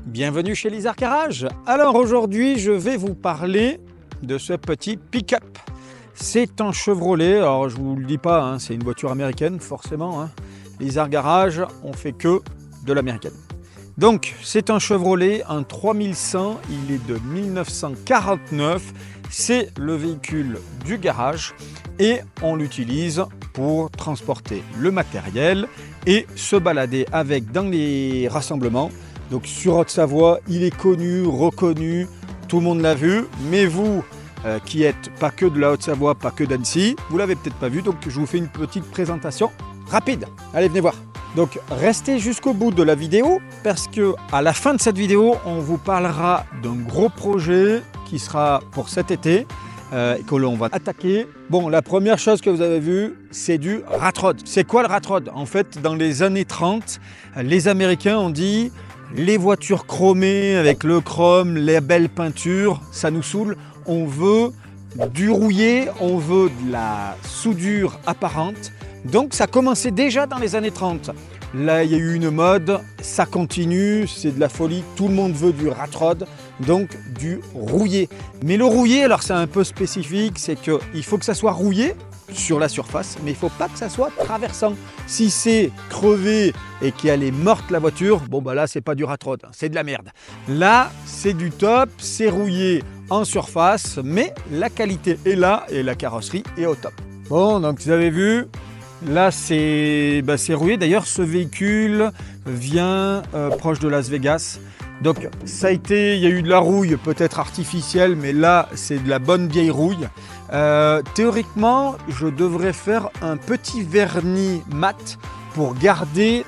Bienvenue chez Lizard Garage. Alors aujourd'hui, je vais vous parler de ce petit pick-up. C'est un Chevrolet, alors je vous le dis pas, hein, c'est une voiture américaine forcément. Hein. Lizard Garage, on fait que de l'américaine. Donc c'est un Chevrolet, un 3100, il est de 1949. C'est le véhicule du garage et on l'utilise pour transporter le matériel et se balader avec dans les rassemblements. Donc sur Haute-Savoie, il est connu, reconnu, tout le monde l'a vu, mais vous qui êtes pas que de la Haute-Savoie, pas que d'Annecy, vous l'avez peut-être pas vu, donc je vous fais une petite présentation rapide. Allez, venez voir. Donc restez jusqu'au bout de la vidéo parce que à la fin de cette vidéo, on vous parlera d'un gros projet qui sera pour cet été et que l'on va attaquer. Bon, la première chose que vous avez vue, c'est du rat rod. C'est quoi le rat rod? En fait, dans les années 30, les Américains ont dit les voitures chromées avec le chrome, les belles peintures, ça nous saoule. On veut du rouillé, on veut de la soudure apparente. Donc ça commençait déjà dans les années 30. Là, il y a eu une mode, ça continue, c'est de la folie. Tout le monde veut du rat rod, donc du rouillé. Mais le rouillé, alors c'est un peu spécifique, c'est qu'il faut que ça soit rouillé sur la surface, mais il ne faut pas que ça soit traversant. Si c'est crevé et qu'elle est morte la voiture, bon bah là c'est pas du rat rod, c'est de la merde. Là c'est du top, c'est rouillé en surface, mais la qualité est là et la carrosserie est au top. Bon, donc vous avez vu, là c'est rouillé. D'ailleurs ce véhicule vient proche de Las Vegas. Donc ça a été, il y a eu de la rouille peut-être artificielle, mais là c'est de la bonne vieille rouille. Théoriquement, je devrais faire un petit vernis mat pour garder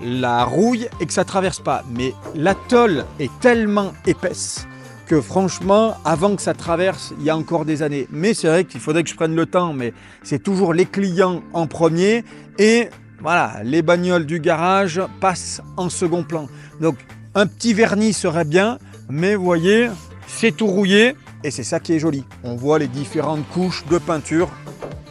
la rouille et que ça ne traverse pas. Mais la tôle est tellement épaisse que franchement, avant que ça traverse, il y a encore des années. Mais c'est vrai qu'il faudrait que je prenne le temps, mais c'est toujours les clients en premier. Et voilà, les bagnoles du garage passent en second plan. Donc un petit vernis serait bien, mais vous voyez, c'est tout rouillé. Et c'est ça qui est joli. On voit les différentes couches de peinture.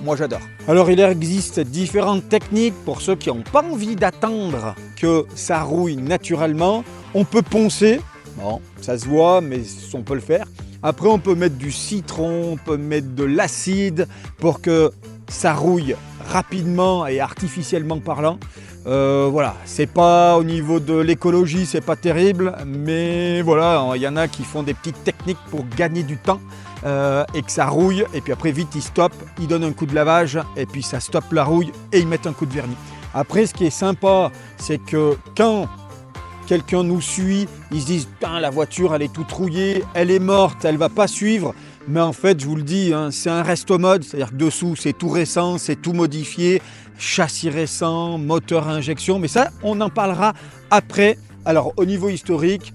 Moi, j'adore. Alors, il existe différentes techniques pour ceux qui n'ont pas envie d'attendre que ça rouille naturellement. On peut poncer. Bon, ça se voit, mais on peut le faire. Après, on peut mettre du citron, on peut mettre de l'acide pour que ça rouille rapidement et artificiellement parlant. Voilà, c'est pas au niveau de l'écologie, c'est pas terrible, mais voilà, il y en a qui font des petites techniques pour gagner du temps et que ça rouille, et puis après vite ils stoppent, ils donnent un coup de lavage, et puis ça stoppe la rouille et ils mettent un coup de vernis. Après, ce qui est sympa, c'est que quand quelqu'un nous suit, ils se disent putain, la voiture elle est toute rouillée, elle est morte, elle va pas suivre. Mais en fait, je vous le dis, hein, c'est un resto mode, c'est-à-dire que dessous, c'est tout récent, c'est tout modifié, châssis récent, moteur à injection, mais ça, on en parlera après. Alors, au niveau historique,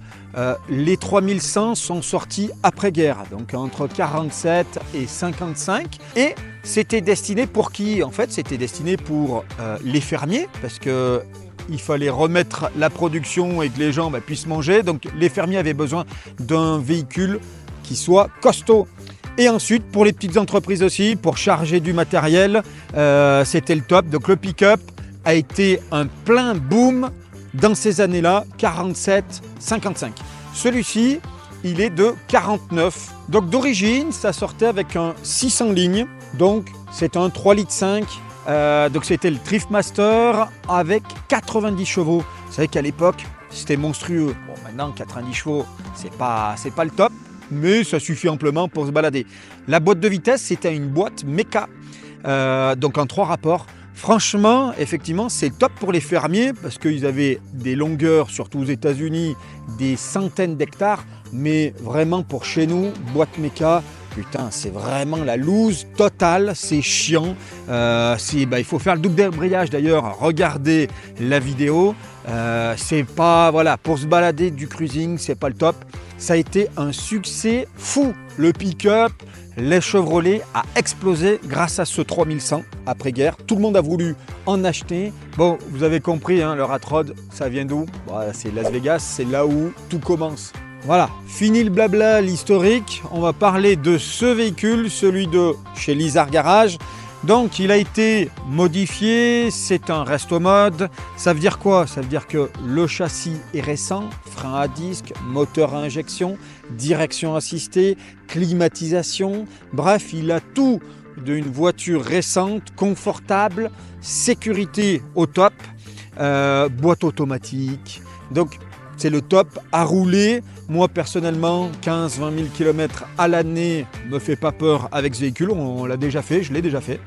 les 3100 sont sortis après-guerre, donc entre 47 et 55. Et c'était destiné pour qui? En fait, c'était destiné pour les fermiers, parce que il fallait remettre la production et que les gens puissent manger. Donc, les fermiers avaient besoin d'un véhicule qui soit costaud. Et ensuite, pour les petites entreprises aussi, pour charger du matériel, c'était le top. Donc le pick-up a été un plein boom dans ces années-là, 47-55. Celui-ci, il est de 49. Donc d'origine, ça sortait avec un 600 lignes. Donc c'est un 3,5 litres. Donc c'était le Thriftmaster avec 90 chevaux. Vous savez qu'à l'époque, c'était monstrueux. Bon, maintenant, 90 chevaux, c'est pas le top, mais ça suffit amplement pour se balader. La boîte de vitesse, c'était une boîte méca, donc en 3 rapports. Franchement, effectivement, c'est top pour les fermiers parce qu'ils avaient des longueurs, surtout aux États-Unis, des centaines d'hectares. Mais vraiment pour chez nous, boîte méca, putain, c'est vraiment la loose totale, c'est chiant. Il faut faire le double débrayage d'ailleurs, regardez la vidéo. C'est pas, voilà, pour se balader du cruising, c'est pas le top. Ça a été un succès fou. Le pick-up, les Chevrolet a explosé grâce à ce 3100 après-guerre. Tout le monde a voulu en acheter. Bon, vous avez compris, hein, le rat rod, ça vient d'où? C'est Las Vegas, c'est là où tout commence. Voilà, fini le blabla, l'historique. On va parler de ce véhicule, celui de chez Lizard Garage. Donc il a été modifié, c'est un resto mode. Ça veut dire quoi? Ça veut dire que le châssis est récent, frein à disque, moteur à injection, direction assistée, climatisation. Bref, il a tout d'une voiture récente, confortable, sécurité au top, boîte automatique. Donc c'est le top à rouler. Moi personnellement, 15-20 000 km à l'année me fait pas peur avec ce véhicule. On l'a déjà fait, je l'ai déjà fait.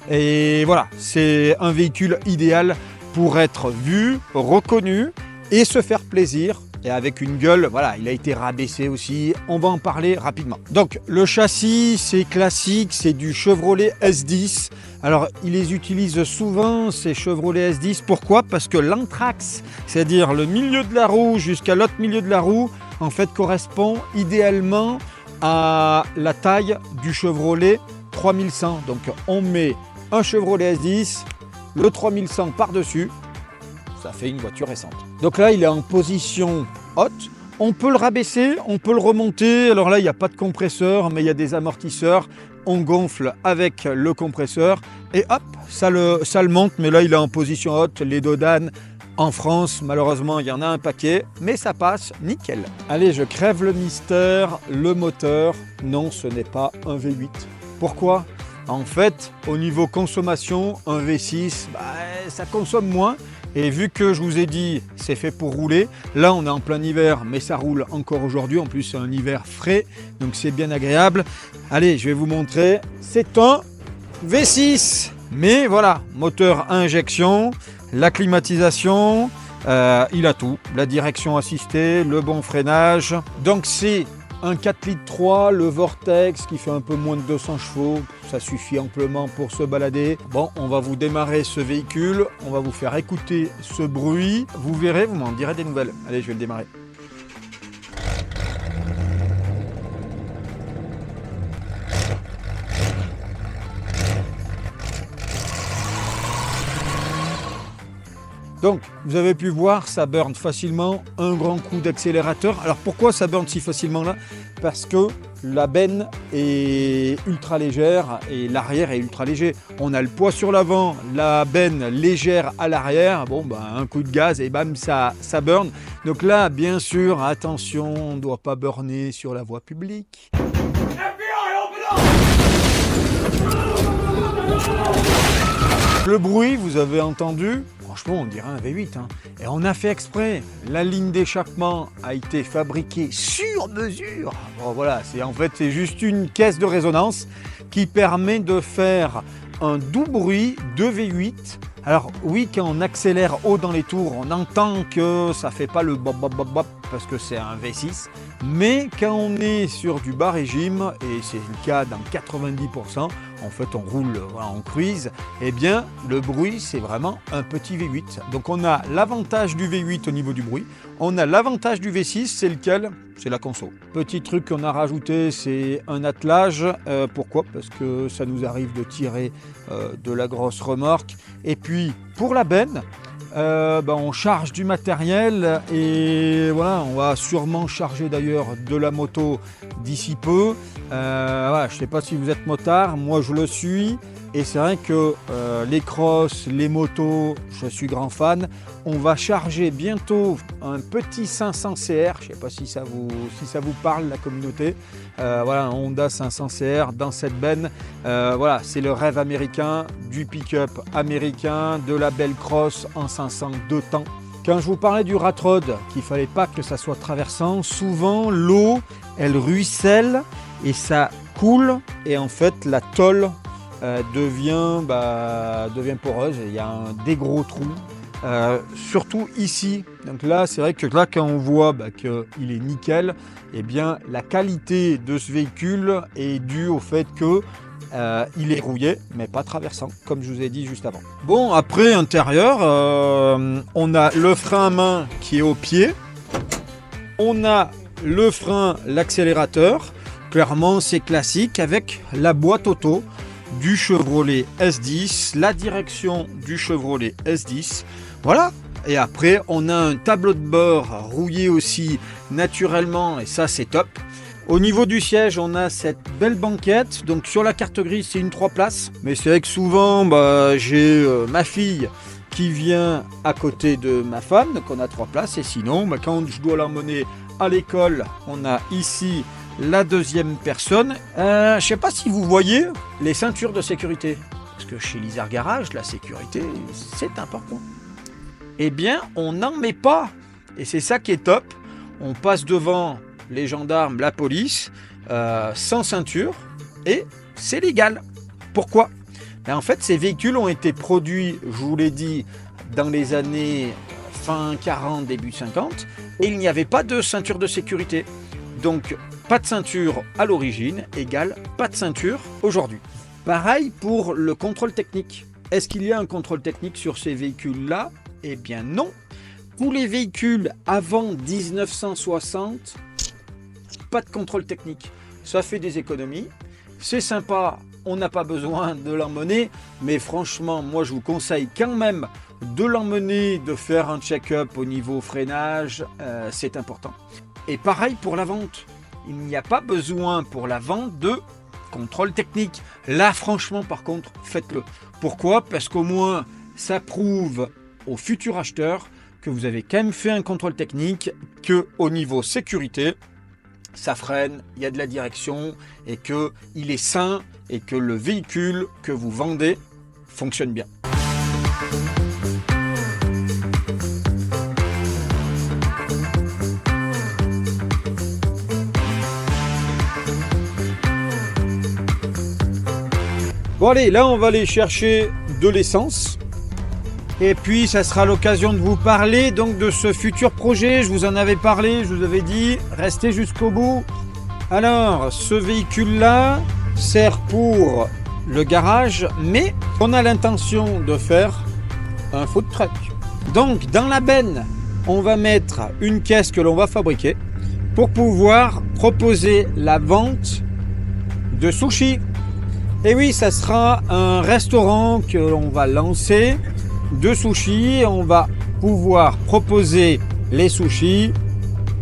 Et voilà, c'est un véhicule idéal pour être vu, reconnu et se faire plaisir. Et avec une gueule, voilà, il a été rabaissé aussi. On va en parler rapidement. Donc le châssis, c'est classique, c'est du Chevrolet S10. Alors ils les utilisent souvent, ces Chevrolet S10. Pourquoi? Parce que l'anthrax, c'est-à-dire le milieu de la roue jusqu'à l'autre milieu de la roue, en fait correspond idéalement à la taille du Chevrolet 3100. Donc on met un Chevrolet S10, le 3100 par-dessus, ça fait une voiture récente. Donc là, il est en position haute. On peut le rabaisser, on peut le remonter. Alors là, il n'y a pas de compresseur, mais il y a des amortisseurs. On gonfle avec le compresseur et hop, ça le monte. Mais là, il est en position haute. Les dodanes en France, malheureusement, il y en a un paquet, mais ça passe nickel. Allez, je crève le mystère. Le moteur, non, ce n'est pas un V8. Pourquoi? En fait, au niveau consommation, un V6, ça consomme moins. Et vu que je vous ai dit, c'est fait pour rouler, là on est en plein hiver, mais ça roule encore aujourd'hui. En plus, c'est un hiver frais, donc c'est bien agréable. Allez, je vais vous montrer. C'est un V6. Mais voilà, moteur à injection, la climatisation, il a tout. La direction assistée, le bon freinage. Donc c'est un 4 litres 3, le Vortex qui fait un peu moins de 200 chevaux, ça suffit amplement pour se balader. Bon, on va vous démarrer ce véhicule, on va vous faire écouter ce bruit. Vous verrez, vous m'en direz des nouvelles. Allez, je vais le démarrer. Donc, vous avez pu voir, ça burn facilement, un grand coup d'accélérateur. Alors, pourquoi ça burn si facilement là? Parce que la benne est ultra légère et l'arrière est ultra léger. On a le poids sur l'avant, la benne légère à l'arrière. Bon, un coup de gaz et bam, ça burn. Donc là, bien sûr, attention, on ne doit pas burner sur la voie publique. Le bruit, vous avez entendu? Franchement, on dirait un V8. Et on a fait exprès. La ligne d'échappement a été fabriquée sur mesure. Bon, voilà, c'est juste une caisse de résonance qui permet de faire un doux bruit de V8. Alors oui, quand on accélère haut dans les tours, on entend que ça ne fait pas le bop bop bop bop parce que c'est un V6. Mais quand on est sur du bas régime, et c'est le cas dans 90%, en fait on roule en cruise, eh bien le bruit c'est vraiment un petit V8. Donc on a l'avantage du V8 au niveau du bruit, on a l'avantage du V6, c'est lequel? C'est la conso. Petit truc qu'on a rajouté, c'est un attelage. Pourquoi? Parce que ça nous arrive de tirer de la grosse remorque. Et puis pour la benne, on charge du matériel et voilà, on va sûrement charger d'ailleurs de la moto d'ici peu. Voilà, je ne sais pas si vous êtes motard, moi je le suis. Et c'est vrai que les crosses, les motos, je suis grand fan. On va charger bientôt un petit 500 CR. Je ne sais pas si ça vous parle, la communauté. Voilà, un Honda 500 CR dans cette benne. Voilà, c'est le rêve américain du pick-up américain, de la belle cross en 500 deux temps. Quand je vous parlais du rat rod, qu'il ne fallait pas que ça soit traversant, souvent l'eau, elle ruisselle et ça coule. Et en fait, la tôle devient poreuse, il y a des gros trous, surtout ici. Donc là, c'est vrai que là, quand on voit qu'il est nickel, eh bien, la qualité de ce véhicule est due au fait que il est rouillé, mais pas traversant, comme je vous ai dit juste avant. Bon, après, intérieur, on a le frein à main qui est au pied, on a le frein, l'accélérateur. Clairement, c'est classique avec la boîte auto du Chevrolet S10, la direction du Chevrolet S10. Voilà. Et après, on a un tableau de bord rouillé aussi naturellement, et ça, c'est top. Au niveau du siège, on a cette belle banquette. Donc sur la carte grise, c'est une 3 places. Mais c'est vrai que souvent, j'ai ma fille qui vient à côté de ma femme. Donc on a 3 places. Et sinon, quand je dois l'emmener à l'école, on a ici la deuxième personne. Je ne sais pas si vous voyez les ceintures de sécurité. Parce que chez l'Isère Garage, la sécurité, c'est important. Eh bien, on n'en met pas. Et c'est ça qui est top. On passe devant les gendarmes, la police, sans ceinture, et c'est légal. Pourquoi ? En fait, ces véhicules ont été produits, je vous l'ai dit, dans les années fin 40, début 50, et il n'y avait pas de ceinture de sécurité. Donc, pas de ceinture à l'origine égale pas de ceinture aujourd'hui. Pareil pour le contrôle technique. Est-ce qu'il y a un contrôle technique sur ces véhicules-là ? Eh bien non. Pour les véhicules avant 1960, pas de contrôle technique. Ça fait des économies. C'est sympa, on n'a pas besoin de l'emmener. Mais franchement, moi je vous conseille quand même de l'emmener, de faire un check-up au niveau freinage. C'est important. Et pareil pour la vente. Il n'y a pas besoin pour la vente de contrôle technique. Là, franchement, par contre, faites-le. Pourquoi ? Parce qu'au moins, ça prouve aux futurs acheteurs que vous avez quand même fait un contrôle technique, qu'au niveau sécurité, ça freine, il y a de la direction et qu'il est sain et que le véhicule que vous vendez fonctionne bien. Bon allez, là on va aller chercher de l'essence. Et puis ça sera l'occasion de vous parler donc de ce futur projet. Je vous en avais parlé, je vous avais dit, restez jusqu'au bout. Alors, ce véhicule-là sert pour le garage, mais on a l'intention de faire un food truck. Donc, dans la benne, on va mettre une caisse que l'on va fabriquer pour pouvoir proposer la vente de sushis. Et oui, ça sera un restaurant que l'on va lancer de sushis. On va pouvoir proposer les sushis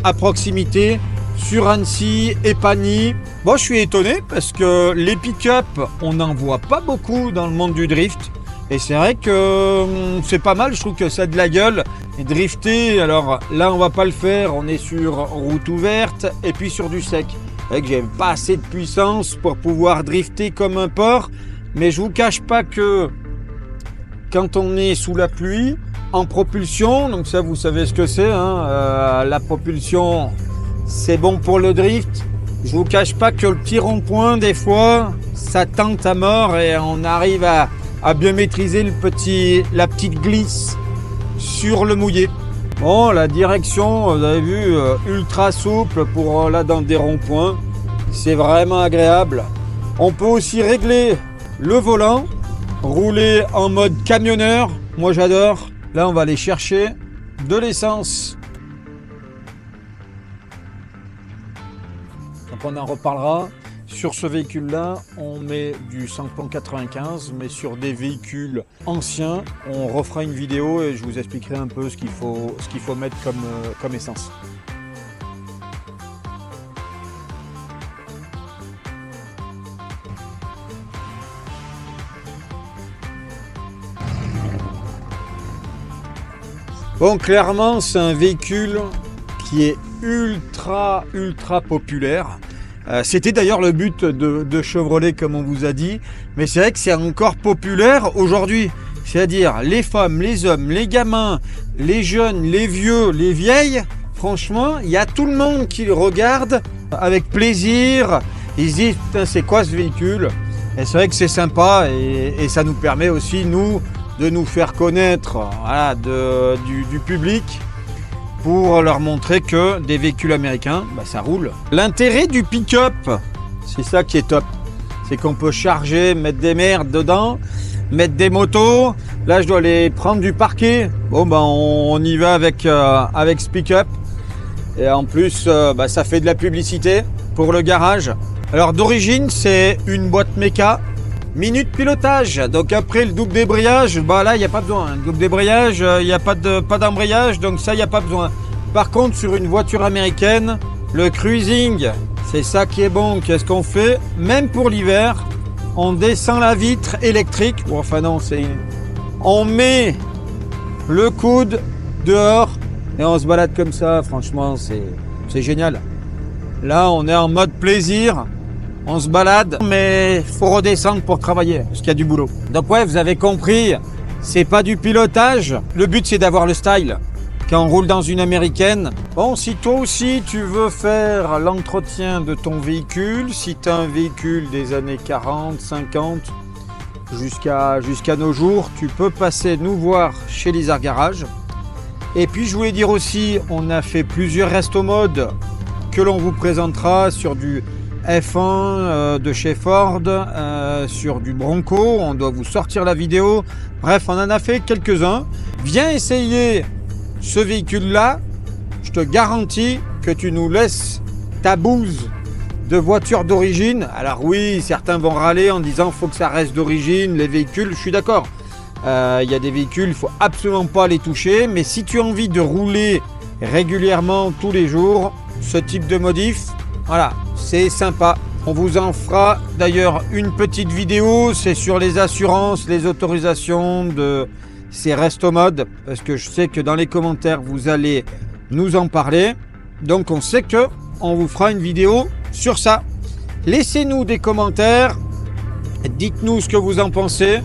à proximité sur Annecy et Pagny. Bon, je suis étonné parce que les pick-up, on n'en voit pas beaucoup dans le monde du drift. Et c'est vrai que c'est pas mal, je trouve que ça a de la gueule. Et drifter, alors là on va pas le faire, on est sur route ouverte et puis sur du sec. C'est vrai que j'ai pas assez de puissance pour pouvoir drifter comme un porc. Mais je vous cache pas que quand on est sous la pluie, en propulsion, donc ça vous savez ce que c'est, hein, la propulsion c'est bon pour le drift. Je vous cache pas que le petit rond-point des fois ça tente à mort et on arrive à bien maîtriser la petite glisse sur le mouillé. Bon, la direction, vous avez vu, ultra souple pour là dans des ronds-points, c'est vraiment agréable. On peut aussi régler le volant, rouler en mode camionneur, moi j'adore. Là on va aller chercher de l'essence. Donc on en reparlera. Sur ce véhicule-là, on met du samplon 95, mais sur des véhicules anciens, on refera une vidéo et je vous expliquerai un peu ce qu'il faut mettre comme essence. Bon, clairement, c'est un véhicule qui est ultra populaire. C'était d'ailleurs le but de Chevrolet, comme on vous a dit, mais c'est vrai que c'est encore populaire aujourd'hui. C'est-à-dire les femmes, les hommes, les gamins, les jeunes, les vieux, les vieilles. Franchement, il y a tout le monde qui le regarde avec plaisir. Ils se disent, putain, c'est quoi ce véhicule ? Et c'est vrai que c'est sympa et ça nous permet aussi, nous, de nous faire connaître, voilà, du public, pour leur montrer que des véhicules américains, ça roule. L'intérêt du pick-up, c'est ça qui est top. C'est qu'on peut charger, mettre des merdes dedans, mettre des motos. Là, je dois aller prendre du parquet. Bon, on y va avec ce pick-up. Et en plus, ça fait de la publicité pour le garage. Alors, d'origine, c'est une boîte méca. Minute pilotage, donc après le double débrayage, là il n'y a pas besoin. Le double débrayage, il n'y a pas d'embrayage, donc ça il n'y a pas besoin. Par contre, sur une voiture américaine, le cruising, C'est ça qui est bon. Qu'est-ce qu'on fait? Même pour l'hiver, on descend la vitre électrique. Bon, enfin non, on met le coude dehors et on se balade comme ça. Franchement, c'est génial. Là, on est en mode plaisir. On se balade, mais faut redescendre pour travailler, parce qu'il y a du boulot. Donc ouais, vous avez compris, c'est pas du pilotage. Le but, c'est d'avoir le style. Quand on roule dans une américaine, bon, si toi aussi tu veux faire l'entretien de ton véhicule, si tu as un véhicule des années 40, 50, jusqu'à nos jours, tu peux passer nous voir chez Lizard Garage. Et puis je voulais dire aussi, on a fait plusieurs resto modes que l'on vous présentera sur du F1 de chez Ford, sur du Bronco, on doit vous sortir la vidéo. Bref, on en a fait quelques-uns. Viens essayer ce véhicule-là, je te garantis que tu nous laisses ta bouse de voiture d'origine. Alors oui, certains vont râler en disant faut que ça reste d'origine, les véhicules, je suis d'accord. Il y a des véhicules, il ne faut absolument pas les toucher, mais si tu as envie de rouler régulièrement tous les jours, ce type de modif, voilà, c'est sympa. On vous en fera d'ailleurs une petite vidéo, c'est sur les assurances, les autorisations de ces resto modes, parce que je sais que dans les commentaires, vous allez nous en parler. Donc on sait que on vous fera une vidéo sur ça. Laissez-nous des commentaires, dites-nous ce que vous en pensez.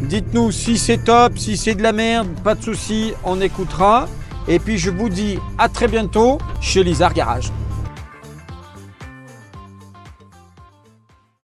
Dites-nous si c'est top, si c'est de la merde, pas de souci, on écoutera. Et puis je vous dis à très bientôt chez Lizard Garage.